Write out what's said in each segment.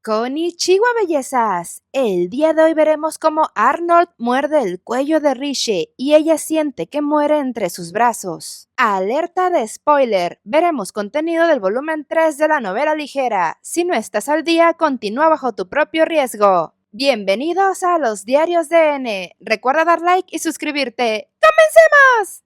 Konnichiwa, bellezas. El día de hoy veremos cómo Arnold muerde el cuello de Riche y ella siente que muere entre sus brazos. Alerta de spoiler. Veremos contenido del volumen 3 de la novela ligera. Si no estás al día, continúa bajo tu propio riesgo. Bienvenidos a los diarios de N. Recuerda dar like y suscribirte. ¡Comencemos!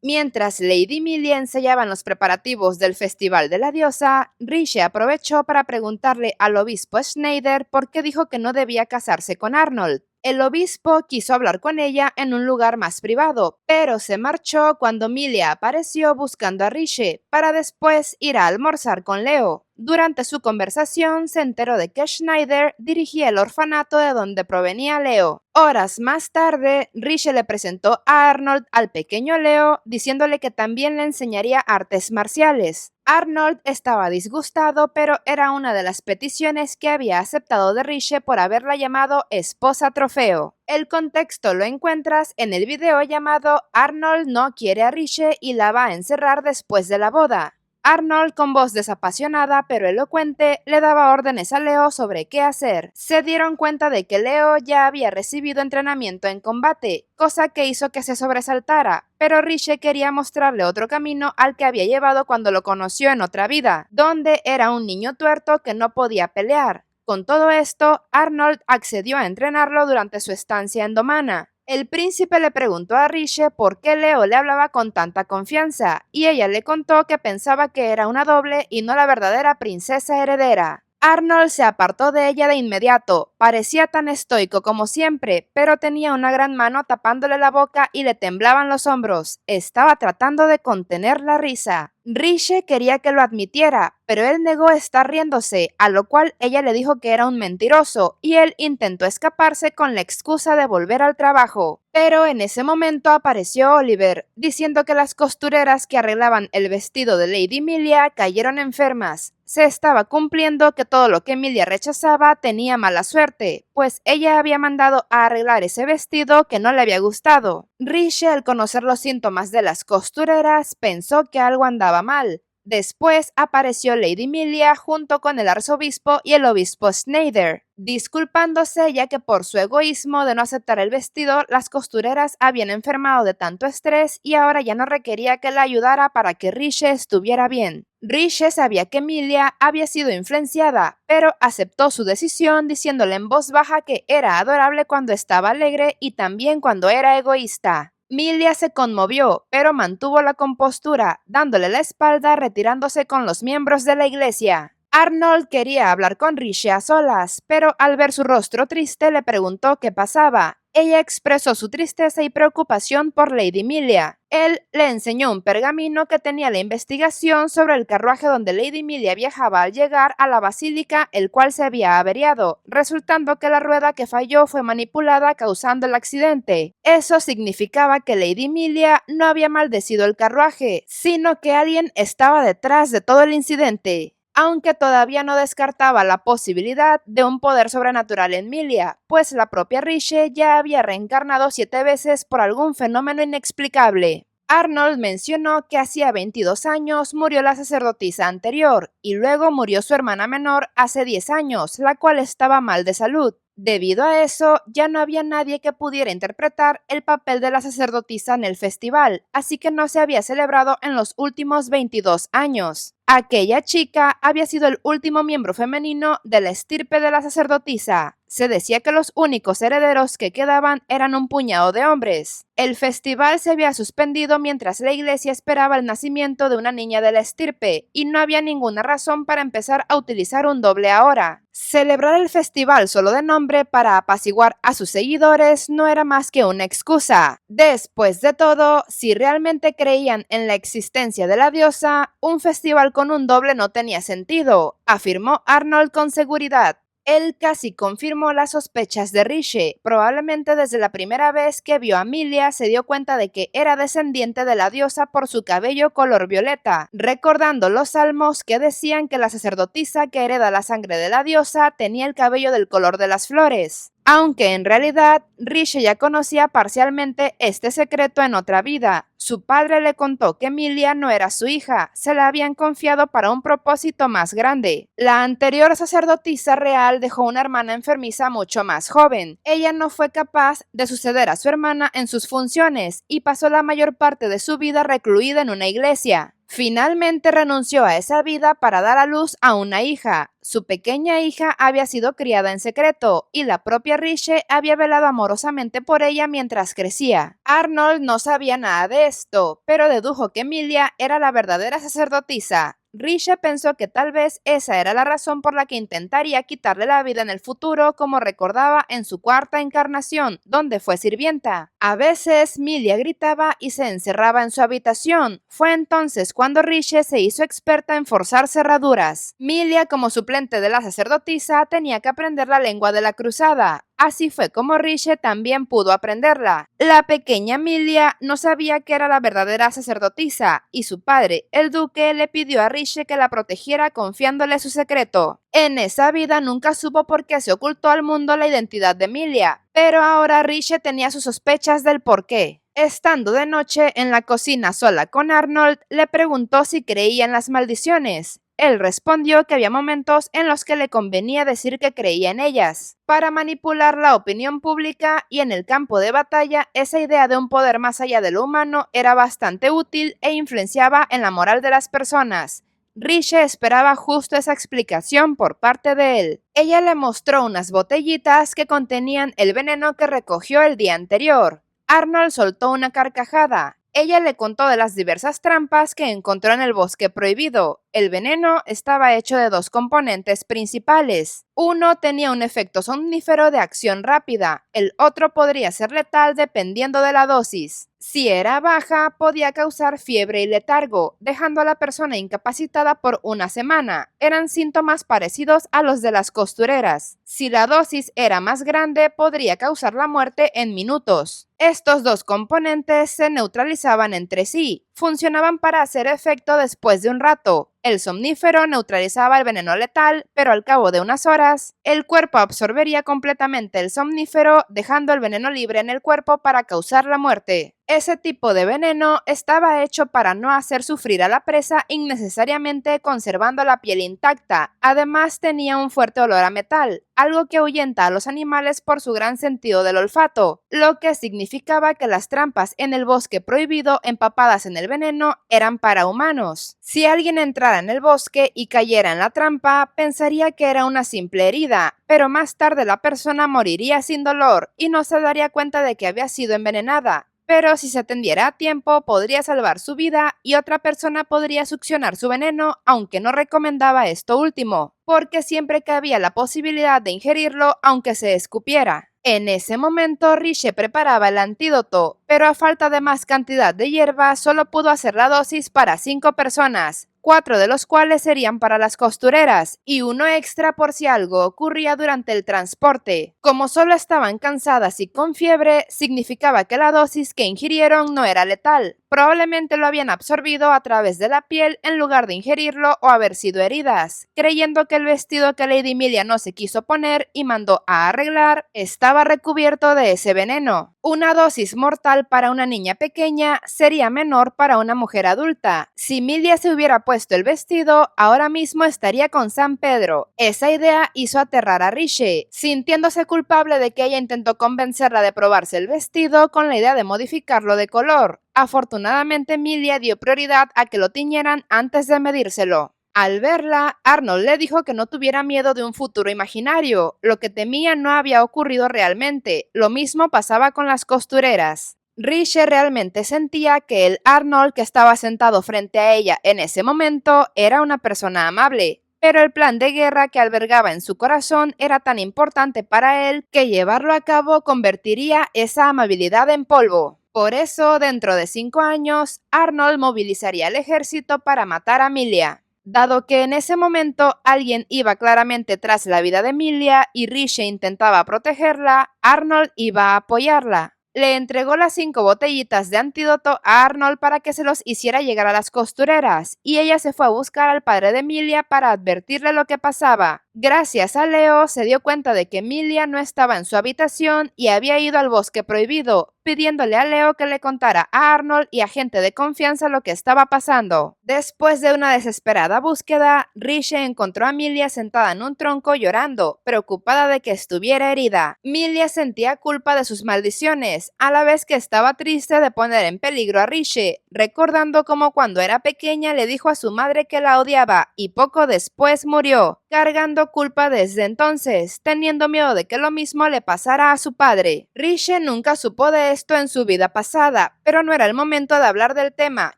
Mientras Lady Millie ensayaban los preparativos del Festival de la Diosa, Riche aprovechó para preguntarle al obispo Schneider por qué dijo que no debía casarse con Arnold. El obispo quiso hablar con ella en un lugar más privado, pero se marchó cuando Millie apareció buscando a Riche para después ir a almorzar con Leo. Durante su conversación se enteró de que Schneider dirigía el orfanato de donde provenía Leo. Horas más tarde, Riche le presentó a Arnold al pequeño Leo, diciéndole que también le enseñaría artes marciales. Arnold estaba disgustado, pero era una de las peticiones que había aceptado de Riche por haberla llamado esposa trofeo. El contexto lo encuentras en el video llamado Arnold no quiere a Riche y la va a encerrar después de la boda. Arnold, con voz desapasionada pero elocuente, le daba órdenes a Leo sobre qué hacer. Se dieron cuenta de que Leo ya había recibido entrenamiento en combate, cosa que hizo que se sobresaltara, pero Riche quería mostrarle otro camino al que había llevado cuando lo conoció en otra vida, donde era un niño tuerto que no podía pelear. Con todo esto, Arnold accedió a entrenarlo durante su estancia en Domana. El príncipe le preguntó a Riche por qué Leo le hablaba con tanta confianza, y ella le contó que pensaba que era una doble y no la verdadera princesa heredera. Arnold se apartó de ella de inmediato, parecía tan estoico como siempre, pero tenía una gran mano tapándole la boca y le temblaban los hombros. Estaba tratando de contener la risa. Riche quería que lo admitiera, pero él negó estar riéndose, a lo cual ella le dijo que era un mentiroso, y él intentó escaparse con la excusa de volver al trabajo. Pero en ese momento apareció Oliver, diciendo que las costureras que arreglaban el vestido de Lady Emilia cayeron enfermas. Se estaba cumpliendo que todo lo que Emilia rechazaba tenía mala suerte, pues ella había mandado a arreglar ese vestido que no le había gustado. Riche, al conocer los síntomas de las costureras, pensó que algo andaba mal. Después apareció Lady Emilia junto con el arzobispo y el obispo Schneider, disculpándose ya que por su egoísmo de no aceptar el vestido, las costureras habían enfermado de tanto estrés y ahora ya no requería que la ayudara para que Riche estuviera bien. Riche sabía que Emilia había sido influenciada, pero aceptó su decisión diciéndole en voz baja que era adorable cuando estaba alegre y también cuando era egoísta. Emilia se conmovió, pero mantuvo la compostura, dándole la espalda, retirándose con los miembros de la iglesia. Arnold quería hablar con Riche a solas, pero al ver su rostro triste le preguntó qué pasaba. Ella expresó su tristeza y preocupación por Lady Emilia. Él le enseñó un pergamino que tenía la investigación sobre el carruaje donde Lady Emilia viajaba al llegar a la basílica, el cual se había averiado, resultando que la rueda que falló fue manipulada causando el accidente. Eso significaba que Lady Emilia no había maldecido el carruaje, sino que alguien estaba detrás de todo el incidente. Aunque todavía no descartaba la posibilidad de un poder sobrenatural en Emilia, pues la propia Riche ya había reencarnado 7 veces por algún fenómeno inexplicable. Arnold mencionó que hacía 22 años murió la sacerdotisa anterior, y luego murió su hermana menor hace 10 años, la cual estaba mal de salud. Debido a eso, ya no había nadie que pudiera interpretar el papel de la sacerdotisa en el festival, así que no se había celebrado en los últimos 22 años. Aquella chica había sido el último miembro femenino de la estirpe de la sacerdotisa. Se decía que los únicos herederos que quedaban eran un puñado de hombres. El festival se había suspendido mientras la iglesia esperaba el nacimiento de una niña de la estirpe, y no había ninguna razón para empezar a utilizar un doble ahora. Celebrar el festival solo de nombre para apaciguar a sus seguidores no era más que una excusa. Después de todo, si realmente creían en la existencia de la diosa, un festival con un doble no tenía sentido, afirmó Arnold con seguridad. Él casi confirmó las sospechas de Riche. Probablemente desde la primera vez que vio a Emilia se dio cuenta de que era descendiente de la diosa por su cabello color violeta, recordando los salmos que decían que la sacerdotisa que hereda la sangre de la diosa tenía el cabello del color de las flores. Aunque en realidad Riche ya conocía parcialmente este secreto en otra vida. Su padre le contó que Emilia no era su hija, se la habían confiado para un propósito más grande. La anterior sacerdotisa real dejó una hermana enfermiza mucho más joven. Ella no fue capaz de suceder a su hermana en sus funciones y pasó la mayor parte de su vida recluida en una iglesia. Finalmente renunció a esa vida para dar a luz a una hija. Su pequeña hija había sido criada en secreto y la propia Riche había velado amorosamente por ella mientras crecía. Arnold no sabía nada de esto, pero dedujo que Emilia era la verdadera sacerdotisa. Riche pensó que tal vez esa era la razón por la que intentaría quitarle la vida en el futuro, como recordaba en su cuarta encarnación, donde fue sirvienta. A veces Milia gritaba y se encerraba en su habitación. Fue entonces cuando Riche se hizo experta en forzar cerraduras. Milia, como suplente de la sacerdotisa, tenía que aprender la lengua de la cruzada. Así fue como Riche también pudo aprenderla. La pequeña Emilia no sabía que era la verdadera sacerdotisa y su padre, el duque, le pidió a Riche que la protegiera confiándole su secreto. En esa vida nunca supo por qué se ocultó al mundo la identidad de Emilia, pero ahora Riche tenía sus sospechas del porqué. Estando de noche en la cocina sola con Arnold, le preguntó si creía en las maldiciones. Él respondió que había momentos en los que le convenía decir que creía en ellas, para manipular la opinión pública, y en el campo de batalla esa idea de un poder más allá de lo humano era bastante útil e influenciaba en la moral de las personas. Riche esperaba justo esa explicación por parte de él. Ella le mostró unas botellitas que contenían el veneno que recogió el día anterior. Arnold soltó una carcajada. Ella le contó de las diversas trampas que encontró en el bosque prohibido. El veneno estaba hecho de dos componentes principales. Uno tenía un efecto somnífero de acción rápida, el otro podría ser letal dependiendo de la dosis. Si era baja, podía causar fiebre y letargo, dejando a la persona incapacitada por una semana. Eran síntomas parecidos a los de las costureras. Si la dosis era más grande, podría causar la muerte en minutos. Estos dos componentes se neutralizaban entre sí. Funcionaban para hacer efecto después de un rato. El somnífero neutralizaba el veneno letal, pero al cabo de unas horas, el cuerpo absorbería completamente el somnífero, dejando el veneno libre en el cuerpo para causar la muerte. Ese tipo de veneno estaba hecho para no hacer sufrir a la presa innecesariamente, conservando la piel intacta. Además, tenía un fuerte olor a metal, algo que ahuyenta a los animales por su gran sentido del olfato, lo que significaba que las trampas en el bosque prohibido empapadas en el veneno eran para humanos. Si alguien entrara en el bosque y cayera en la trampa, pensaría que era una simple herida, pero más tarde la persona moriría sin dolor y no se daría cuenta de que había sido envenenada. Pero si se atendiera a tiempo, podría salvar su vida y otra persona podría succionar su veneno, aunque no recomendaba esto último, porque siempre cabía la posibilidad de ingerirlo aunque se escupiera. En ese momento, Riche preparaba el antídoto, pero a falta de más cantidad de hierba, solo pudo hacer la dosis para 5 personas, 4 de los cuales serían para las costureras, y uno extra por si algo ocurría durante el transporte. Como solo estaban cansadas y con fiebre, significaba que la dosis que ingirieron no era letal. Probablemente lo habían absorbido a través de la piel en lugar de ingerirlo o haber sido heridas. Creyendo que el vestido que Lady Emilia no se quiso poner y mandó a arreglar estaba recubierto de ese veneno. Una dosis mortal para una niña pequeña sería menor para una mujer adulta. Si Emilia se hubiera puesto el vestido, ahora mismo estaría con San Pedro. Esa idea hizo aterrar a Riche, sintiéndose culpable de que ella intentó convencerla de probarse el vestido con la idea de modificarlo de color. Afortunadamente, Emilia dio prioridad a que lo tiñeran antes de medírselo. Al verla, Arnold le dijo que no tuviera miedo de un futuro imaginario. Lo que temía no había ocurrido realmente. Lo mismo pasaba con las costureras. Riche realmente sentía que el Arnold que estaba sentado frente a ella en ese momento era una persona amable, pero el plan de guerra que albergaba en su corazón era tan importante para él que llevarlo a cabo convertiría esa amabilidad en polvo. Por eso, dentro de 5 años, Arnold movilizaría el ejército para matar a Emilia. Dado que en ese momento alguien iba claramente tras la vida de Emilia y Riche intentaba protegerla, Arnold iba a apoyarla. Le entregó las 5 botellitas de antídoto a Arnold para que se los hiciera llegar a las costureras, y ella se fue a buscar al padre de Emilia para advertirle lo que pasaba. Gracias a Leo, se dio cuenta de que Emilia no estaba en su habitación y había ido al bosque prohibido, pidiéndole a Leo que le contara a Arnold y a gente de confianza lo que estaba pasando. Después de una desesperada búsqueda, Riche encontró a Emilia sentada en un tronco llorando, preocupada de que estuviera herida. Emilia sentía culpa de sus maldiciones, a la vez que estaba triste de poner en peligro a Riche, recordando cómo cuando era pequeña le dijo a su madre que la odiaba y poco después murió, cargando culpa desde entonces, teniendo miedo de que lo mismo le pasara a su padre. Riche nunca supo de esto en su vida pasada, pero no era el momento de hablar del tema,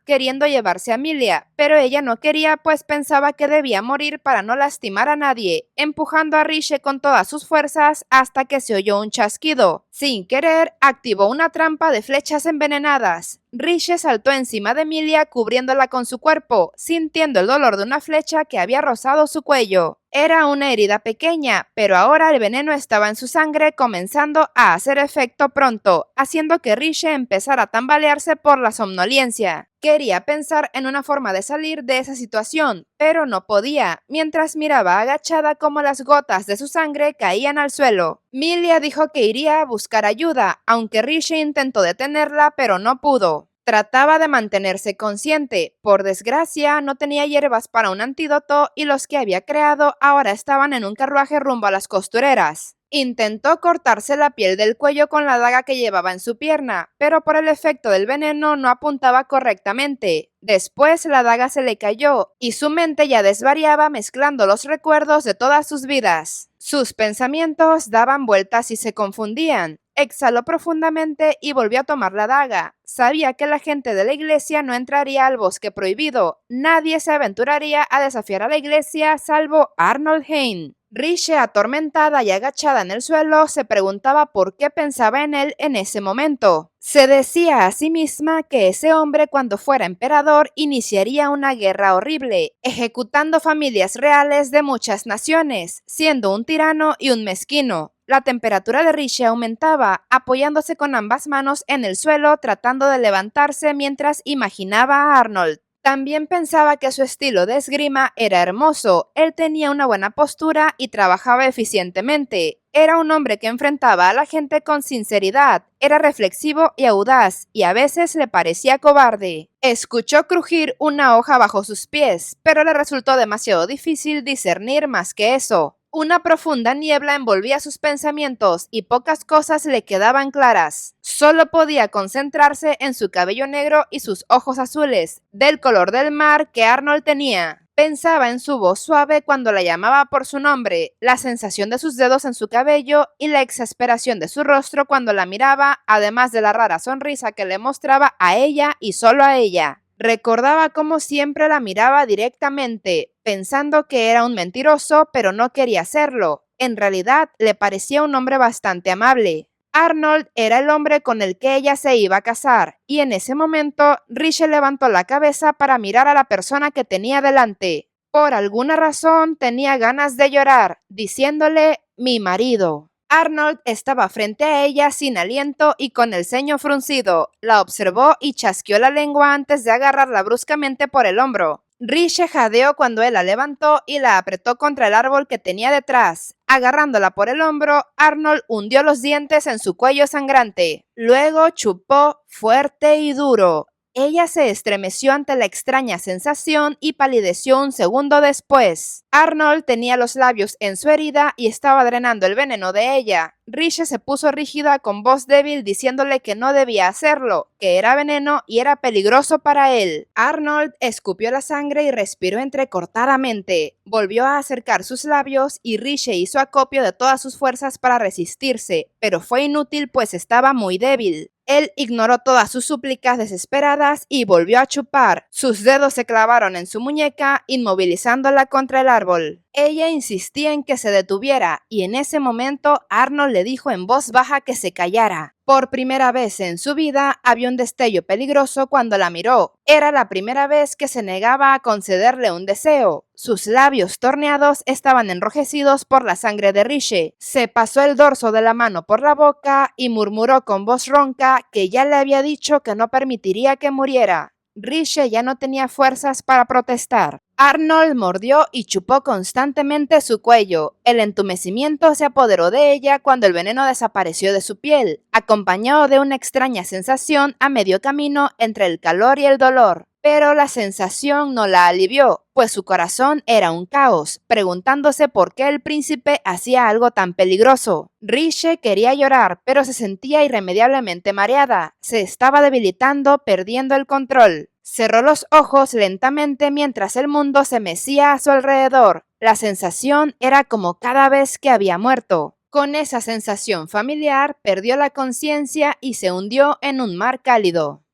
queriendo llevarse a Emilia, pero ella no quería, pues pensaba que debía morir para no lastimar a nadie, empujando a Riche con todas sus fuerzas hasta que se oyó un chasquido. Sin querer, activó una trampa de flechas envenenadas. Riche saltó encima de Emilia cubriéndola con su cuerpo, sintiendo el dolor de una flecha que había rozado su cuello. Era una herida pequeña, pero ahora el veneno estaba en su sangre comenzando a hacer efecto pronto, haciendo que Riche empezara a tambalearse por la somnolencia. Quería pensar en una forma de salir de esa situación, pero no podía, mientras miraba agachada cómo las gotas de su sangre caían al suelo. Emilia dijo que iría a buscar ayuda, aunque Riche intentó detenerla, pero no pudo. Trataba de mantenerse consciente. Por desgracia, no tenía hierbas para un antídoto y los que había creado ahora estaban en un carruaje rumbo a las costureras. Intentó cortarse la piel del cuello con la daga que llevaba en su pierna, pero por el efecto del veneno no apuntaba correctamente. Después la daga se le cayó y su mente ya desvariaba mezclando los recuerdos de todas sus vidas. Sus pensamientos daban vueltas y se confundían. Exhaló profundamente y volvió a tomar la daga. Sabía que la gente de la iglesia no entraría al bosque prohibido. Nadie se aventuraría a desafiar a la iglesia salvo Arnold Hayne. Riche, atormentada y agachada en el suelo, se preguntaba por qué pensaba en él en ese momento. Se decía a sí misma que ese hombre, cuando fuera emperador, iniciaría una guerra horrible, ejecutando familias reales de muchas naciones, siendo un tirano y un mezquino. La temperatura de Riche aumentaba, apoyándose con ambas manos en el suelo, tratando de levantarse mientras imaginaba a Arnold. También pensaba que su estilo de esgrima era hermoso, él tenía una buena postura y trabajaba eficientemente. Era un hombre que enfrentaba a la gente con sinceridad, era reflexivo y audaz, y a veces le parecía cobarde. Escuchó crujir una hoja bajo sus pies, pero le resultó demasiado difícil discernir más que eso. Una profunda niebla envolvía sus pensamientos y pocas cosas le quedaban claras. Solo podía concentrarse en su cabello negro y sus ojos azules, del color del mar que Arnold tenía. Pensaba en su voz suave cuando la llamaba por su nombre, la sensación de sus dedos en su cabello y la exasperación de su rostro cuando la miraba, además de la rara sonrisa que le mostraba a ella y solo a ella. Recordaba cómo siempre la miraba directamente, pensando que era un mentiroso, pero no quería hacerlo. En realidad, le parecía un hombre bastante amable. Arnold era el hombre con el que ella se iba a casar, y en ese momento, Riche levantó la cabeza para mirar a la persona que tenía delante. Por alguna razón, tenía ganas de llorar, diciéndole, mi marido. Arnold estaba frente a ella sin aliento y con el ceño fruncido. La observó y chasqueó la lengua antes de agarrarla bruscamente por el hombro. Riche jadeó cuando él la levantó y la apretó contra el árbol que tenía detrás. Agarrándola por el hombro, Arnold hundió los dientes en su cuello sangrante. Luego chupó fuerte y duro. Ella se estremeció ante la extraña sensación y palideció un segundo después. Arnold tenía los labios en su herida y estaba drenando el veneno de ella. Riche se puso rígida con voz débil diciéndole que no debía hacerlo, que era veneno y era peligroso para él. Arnold escupió la sangre y respiró entrecortadamente. Volvió a acercar sus labios y Riche hizo acopio de todas sus fuerzas para resistirse, pero fue inútil pues estaba muy débil. Él ignoró todas sus súplicas desesperadas y volvió a chupar. Sus dedos se clavaron en su muñeca, inmovilizándola contra el árbol. Ella insistía en que se detuviera y en ese momento Arnold le dijo en voz baja que se callara. Por primera vez en su vida había un destello peligroso cuando la miró. Era la primera vez que se negaba a concederle un deseo. Sus labios torneados estaban enrojecidos por la sangre de Riche. Se pasó el dorso de la mano por la boca y murmuró con voz ronca que ya le había dicho que no permitiría que muriera. Riche ya no tenía fuerzas para protestar. Arnold mordió y chupó constantemente su cuello. El entumecimiento se apoderó de ella cuando el veneno desapareció de su piel, acompañado de una extraña sensación a medio camino entre el calor y el dolor. Pero la sensación no la alivió, pues su corazón era un caos, preguntándose por qué el príncipe hacía algo tan peligroso. Riche quería llorar, pero se sentía irremediablemente mareada. Se estaba debilitando, perdiendo el control. Cerró los ojos lentamente mientras el mundo se mecía a su alrededor. La sensación era como cada vez que había muerto. Con esa sensación familiar, perdió la conciencia y se hundió en un mar cálido.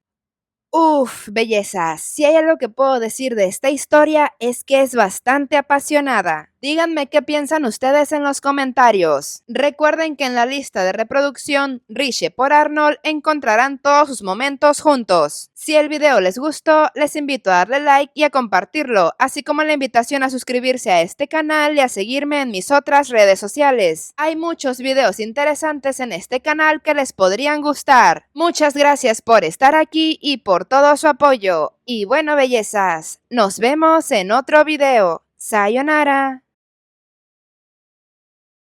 Uf, bellezas, si hay algo que puedo decir de esta historia es que es bastante apasionada. Díganme qué piensan ustedes en los comentarios. Recuerden que en la lista de reproducción Riche por Arnold encontrarán todos sus momentos juntos. Si el video les gustó, les invito a darle like y a compartirlo, así como la invitación a suscribirse a este canal y a seguirme en mis otras redes sociales. Hay muchos videos interesantes en este canal que les podrían gustar. Muchas gracias por estar aquí y por todo su apoyo. Y bueno, bellezas, nos vemos en otro video. Sayonara.